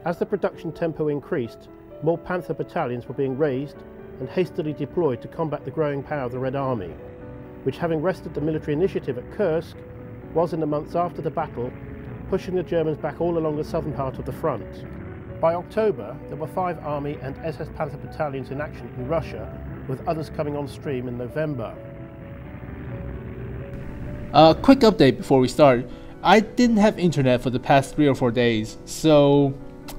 As the production tempo increased, more Panther battalions were being raised and hastily deployed to combat the growing power of the Red Army, which, having wrested the military initiative at Kursk, was in the months after the battle pushing the Germans back all along the southern part of the front. By October, there were 5 Army and SS Panther battalions in action in Russia, with others coming on stream in November. Quick update before we start. I didn't have internet for the past 3 or 4 days, so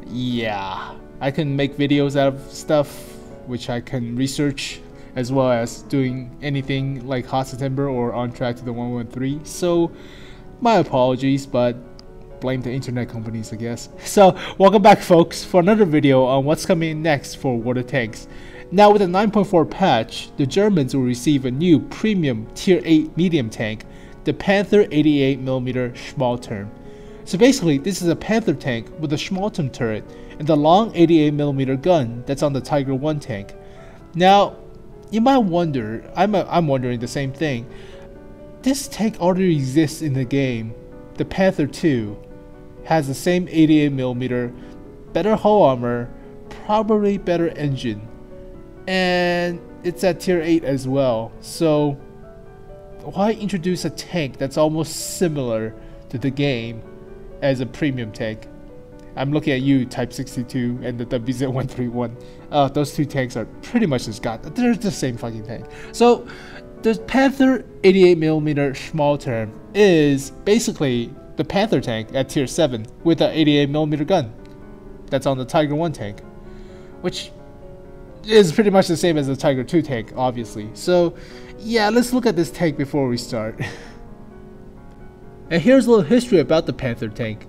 yeah, I can make videos out of stuff which I can research, as well as doing anything like Hot September or On Track to the 113. So my apologies, but blame the internet companies, I guess. So welcome back, folks, for another video on what's coming next for World of Tanks. Now, with the 9.4 patch, the Germans will receive a new premium tier 8 medium tank, the Panther 88mm Schmalturm. So basically, this is a Panther tank with a Schmalturm turret and the long 88mm gun that's on the Tiger 1 tank. Now, you might wonder, I'm wondering the same thing. This tank already exists in the game. The Panther 2 has the same 88mm, better hull armor, probably better engine, and it's at tier 8 as well. So why introduce a tank that's almost similar to the game as a premium tank? I'm looking at you, Type 62 and the VIII. Those two tanks are pretty much they're the same fucking tank. So the Panther 88mm Schmalturm is basically the Panther tank at tier 7 with an 88mm gun that's on the Tiger 1 tank, which is pretty much the same as the Tiger 2 tank, obviously. So yeah, let's look at this tank before we start. And here's a little history about the Panther tank.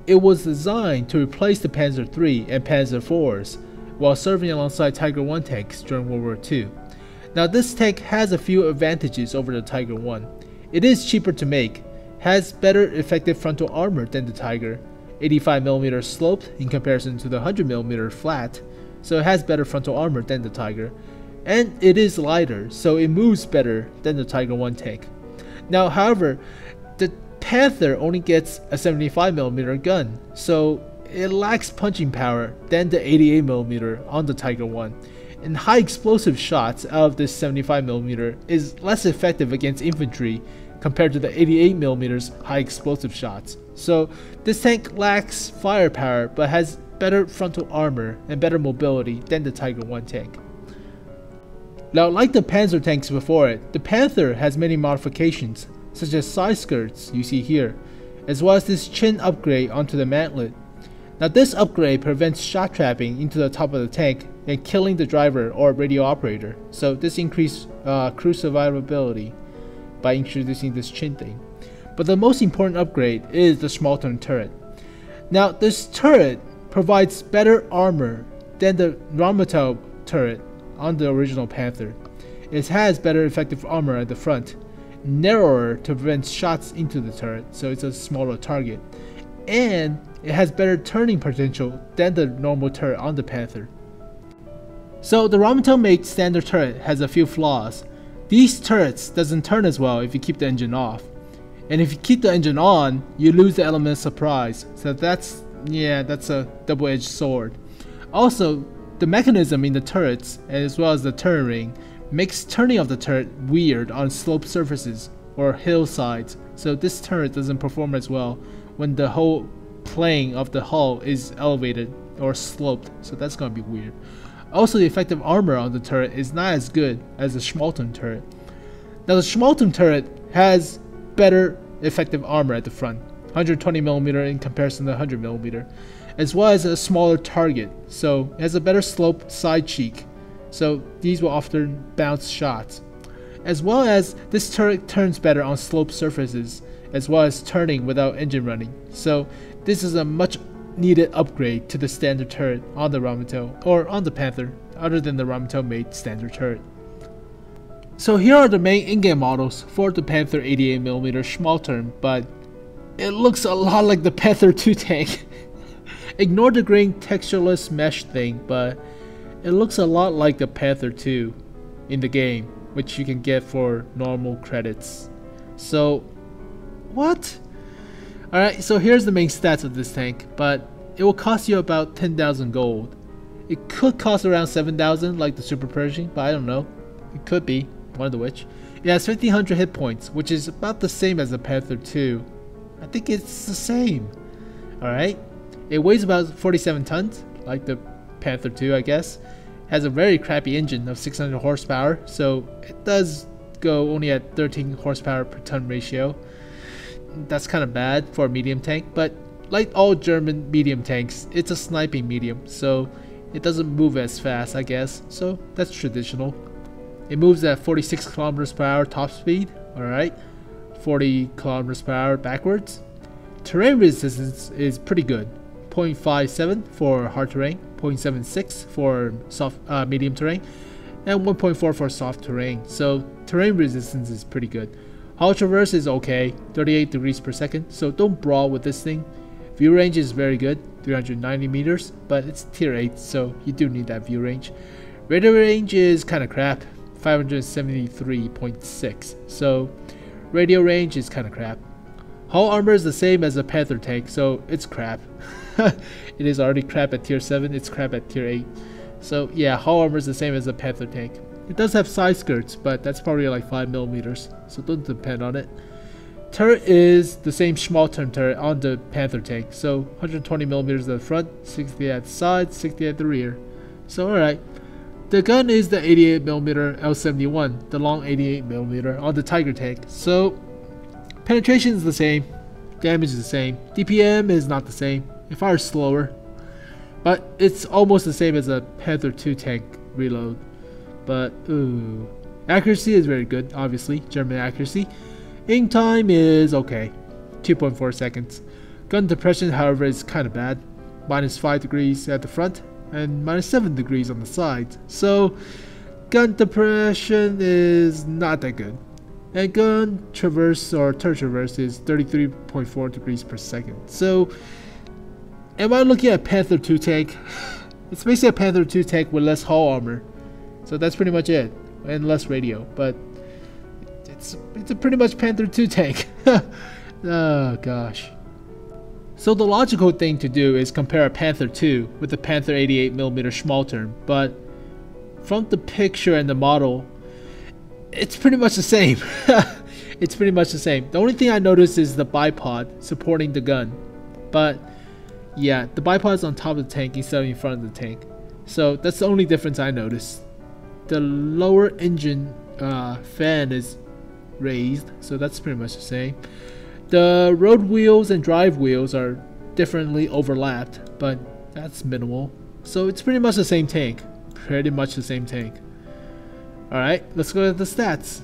It was designed to replace the Panzer III and Panzer IVs while serving alongside Tiger 1 tanks during World War II. Now, this tank has a few advantages over the Tiger 1. It is cheaper to make, has better effective frontal armor than the Tiger, 85mm sloped in comparison to the 100mm flat, so it has better frontal armor than the Tiger, and it is lighter, so it moves better than the Tiger 1 tank. Now, however, the Panther only gets a 75mm gun, so it lacks punching power than the 88mm on the Tiger 1. And high explosive shots out of this 75mm is less effective against infantry compared to the 88mm's high explosive shots. So this tank lacks firepower but has better frontal armor and better mobility than the Tiger 1 tank. Now, like the Panzer tanks before it, the Panther has many modifications, such as side skirts you see here, as well as this chin upgrade onto the mantlet. Now, this upgrade prevents shot trapping into the top of the tank and killing the driver or radio operator, so this increased crew survivability by introducing this chin thing. But the most important upgrade is the Schmalturm turret. Now, this turret provides better armor than the Rheinmetall turret on the original Panther. It has better effective armor at the front, narrower to prevent shots into the turret, so it's a smaller target, and it has better turning potential than the normal turret on the Panther. So the Rheinmetall made standard turret has a few flaws. These turrets doesn't turn as well if you keep the engine off, and if you keep the engine on, you lose the element of surprise, so that's a double-edged sword. Also, the mechanism in the turrets, as well as the turret ring, makes turning of the turret weird on sloped surfaces or hillsides, so this turret doesn't perform as well when the whole plane of the hull is elevated or sloped, so that's gonna be weird. Also, the effective armor on the turret is not as good as the Schmalturm turret. Now, the Schmalturm turret has better effective armor at the front, 120mm in comparison to 100mm, as well as a smaller target, so it has a better sloped side cheek, so these will often bounce shots. As well as this turret turns better on sloped surfaces, as well as turning without engine running, so this is a much needed upgrade to the standard turret on the Rheinmetall or on the Panther, other than the Rheinmetall made standard turret. So here are the main in-game models for the Panther 88mm Schmalturm, but it looks a lot like the Panther 2 tank. Ignore the green textureless mesh thing, but it looks a lot like the Panther 2 in the game, which you can get for normal credits. So, what? Alright, so here's the main stats of this tank, but it will cost you about 10,000 gold. It could cost around 7,000 like the Super Pershing, but I don't know. It could be, one of the which. It has 1,500 hit points, which is about the same as the Panther 2. I think it's the same. Alright. It weighs about 47 tons, like the Panther 2, I guess. Has a very crappy engine of 600 horsepower, so it does go only at 13 horsepower per ton ratio. That's kind of bad for a medium tank, but like all German medium tanks, it's a sniping medium, so it doesn't move as fast, I guess, so that's traditional. It moves at 46 kilometers per hour top speed, alright, 40 kilometers per hour backwards. Terrain resistance is pretty good, 0.57 for hard terrain, 0.76 for soft medium terrain, and 1.4 for soft terrain, so terrain resistance is pretty good. Hull traverse is okay, 38 degrees per second, so don't brawl with this thing. View range is very good, 390 meters, but it's tier 8, so you do need that view range. Radar range is kinda crap, 573.6, so radio range is kinda crap. Hull armor is the same as a Panther tank, so it's crap. It is already crap at tier 7, it's crap at tier 8. So yeah, hull armor is the same as a Panther tank. It does have side skirts, but that's probably like 5 millimeters, so don't depend on it. Turret is the same Schmalturm turret on the Panther tank, so 120 millimeters at the front, 60 at the side, 60 at the rear. So alright. The gun is the 88mm L71, the long 88mm on the Tiger tank. So penetration is the same, damage is the same, DPM is not the same, it fires slower, but it's almost the same as a Panther 2 tank reload. But accuracy is very good, obviously, German accuracy. Aim time is okay, 2.4 seconds. Gun depression, however, is kind of bad, -5 degrees at the front and -7 degrees on the sides. So gun depression is not that good. And gun traverse or turret traverse is 33.4 degrees per second. So am I looking at Panther 2 tank? It's basically a Panther 2 tank with less hull armor. So that's pretty much it, and less radio, but it's a pretty much Panther 2 tank. Oh gosh. So the logical thing to do is compare a Panther 2 with the Panther 88mm Schmalturm, but from the picture and the model, it's pretty much the same. It's pretty much the same. The only thing I noticed is the bipod supporting the gun, but yeah, the bipod is on top of the tank instead of in front of the tank. So that's the only difference I noticed. The lower engine fan is raised, so that's pretty much the same. The road wheels and drive wheels are differently overlapped, but that's minimal. So it's pretty much the same tank. Pretty much the same tank. Alright, let's go at the stats.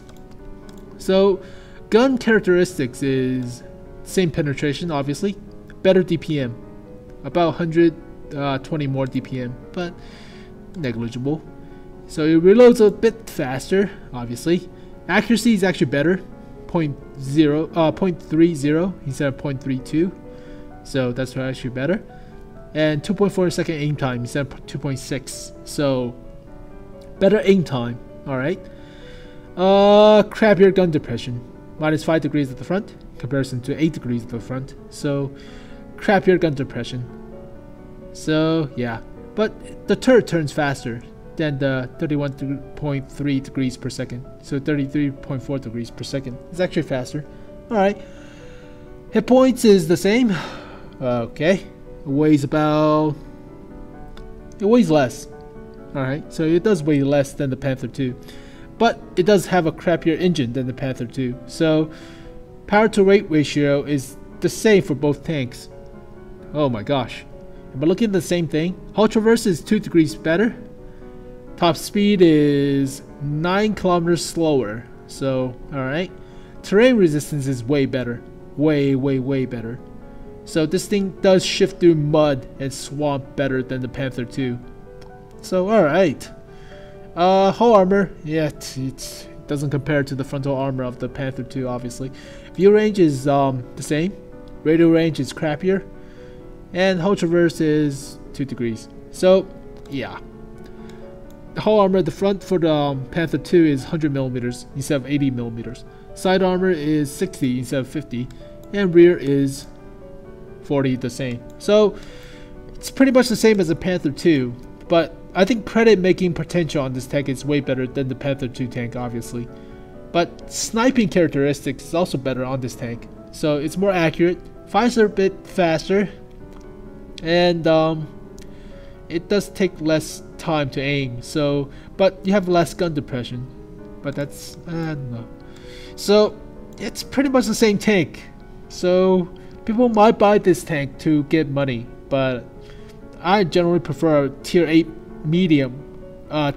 So gun characteristics is same penetration, obviously. Better DPM. About 120 more DPM, but negligible. So it reloads a bit faster, obviously. Accuracy is actually better, 0.30 instead of 0.32. So that's actually better. And 2.4 second aim time instead of 2.6. So better aim time. Alright. Crappier gun depression. -5 degrees at the front, comparison to 8 degrees at the front. So crappier gun depression. So yeah. But the turret turns faster than the 31.3 degrees per second. So 33.4 degrees per second. It's actually faster. Alright. Hit points is the same. Okay. It weighs less. Alright. So it does weigh less than the Panther 2. But it does have a crappier engine than the Panther 2. So power to weight ratio is the same for both tanks. Oh my gosh. Am I looking at the same thing? Hull traverse is 2 degrees better. Top speed is 9 kilometers slower. So, alright. Terrain resistance is way better. Way better. So this thing does shift through mud and swamp better than the Panther 2. So, alright. Hull armor, yeah, it doesn't compare to the frontal armor of the Panther 2, obviously. View range is the same. Radio range is crappier. And hull traverse is 2 degrees. So, yeah. The hull armor at the front for the Panther 2 is 100 millimeters instead of 80 millimeters. Side armor is 60 instead of 50. And rear is 40, the same. So, it's pretty much the same as the Panther 2, but I think credit making potential on this tank is way better than the Panther 2 tank, obviously. But sniping characteristics is also better on this tank, so it's more accurate, fires are a bit faster, and it does take less time to aim. So, but you have less gun depression. But that's I don't know. So it's pretty much the same tank. So people might buy this tank to get money, but I generally prefer a tier 8 medium.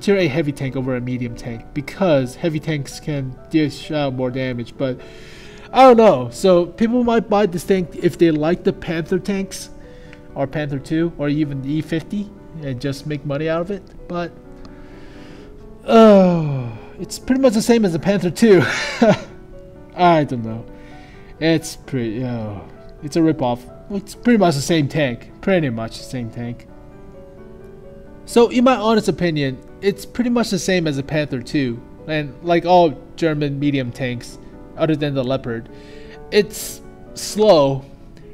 Tier 8 heavy tank over a medium tank because heavy tanks can dish out more damage, but I don't know. So people might buy this tank if they like the Panther tanks or Panther 2 or even the E50 and just make money out of it, but it's pretty much the same as the Panther 2. I don't know. It's pretty it's a ripoff. It's pretty much the same tank. Pretty much the same tank. So in my honest opinion, it's pretty much the same as the Panther 2, and like all German medium tanks, other than the Leopard, it's slow,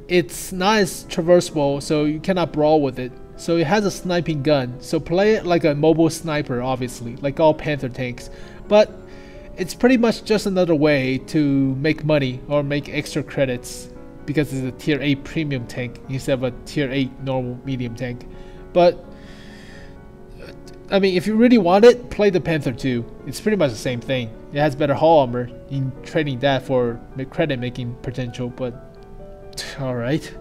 it's not as traversable, so you cannot brawl with it. So it has a sniping gun, so play it like a mobile sniper, obviously, like all Panther tanks. But it's pretty much just another way to make money or make extra credits because it's a tier 8 premium tank instead of a tier 8 normal medium tank. But I mean, if you really want it, play the Panther 2. It's pretty much the same thing. It has better hull armor in trading that for credit making potential, but alright.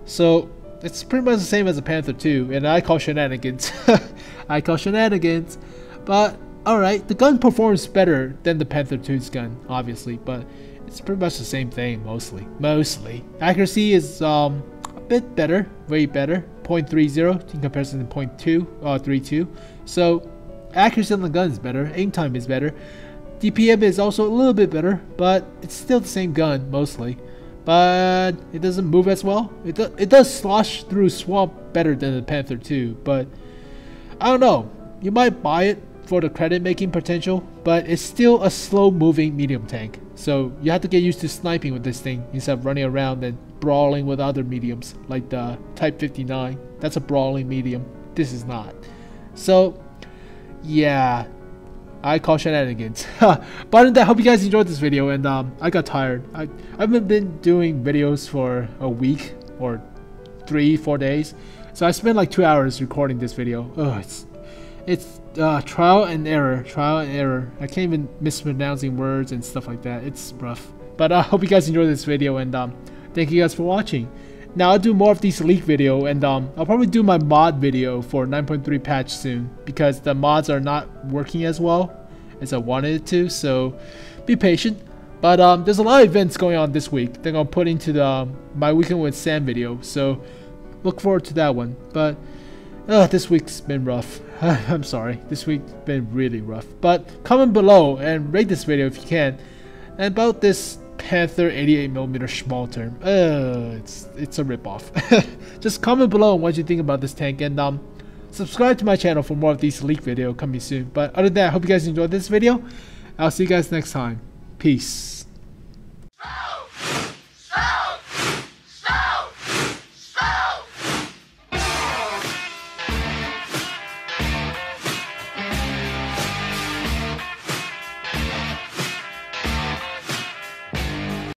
So it's pretty much the same as the Panther 2, and I call shenanigans. I call shenanigans. But alright, the gun performs better than the Panther 2's gun, obviously, but it's pretty much the same thing mostly. Accuracy is a bit better, way better. 0.30 in comparison to 0.32. So accuracy on the gun is better, aim time is better, DPM is also a little bit better, but it's still the same gun mostly. But it doesn't move as well. It does slosh through swamp better than the Panther 2, but I don't know. You might buy it for the credit making potential, but it's still a slow moving medium tank. So you have to get used to sniping with this thing instead of running around and brawling with other mediums like the Type 59. That's a brawling medium. This is not. So yeah, I call shenanigans. But other than that, I hope you guys enjoyed this video, and I got tired. I haven't been doing videos for a week or 3-4 days, so I spent like 2 hours recording this video. It's trial and error. I can't even mispronouncing words and stuff like that. It's rough. But I hope you guys enjoyed this video, and thank you guys for watching. Now I'll do more of these leak video, and I'll probably do my mod video for 9.3 patch soon because the mods are not working as well as I wanted it to. So be patient. But there's a lot of events going on this week that I'm gonna put into the my weekend with Sam video. So look forward to that one. But this week's been rough. I'm sorry. This week's been really rough. But comment below and rate this video if you can. And about this Panther 88mm Schmalturm. It's a ripoff. Just comment below on what you think about this tank, and subscribe to my channel for more of these leak video coming soon. But other than that, I hope you guys enjoyed this video. I'll see you guys next time. Peace.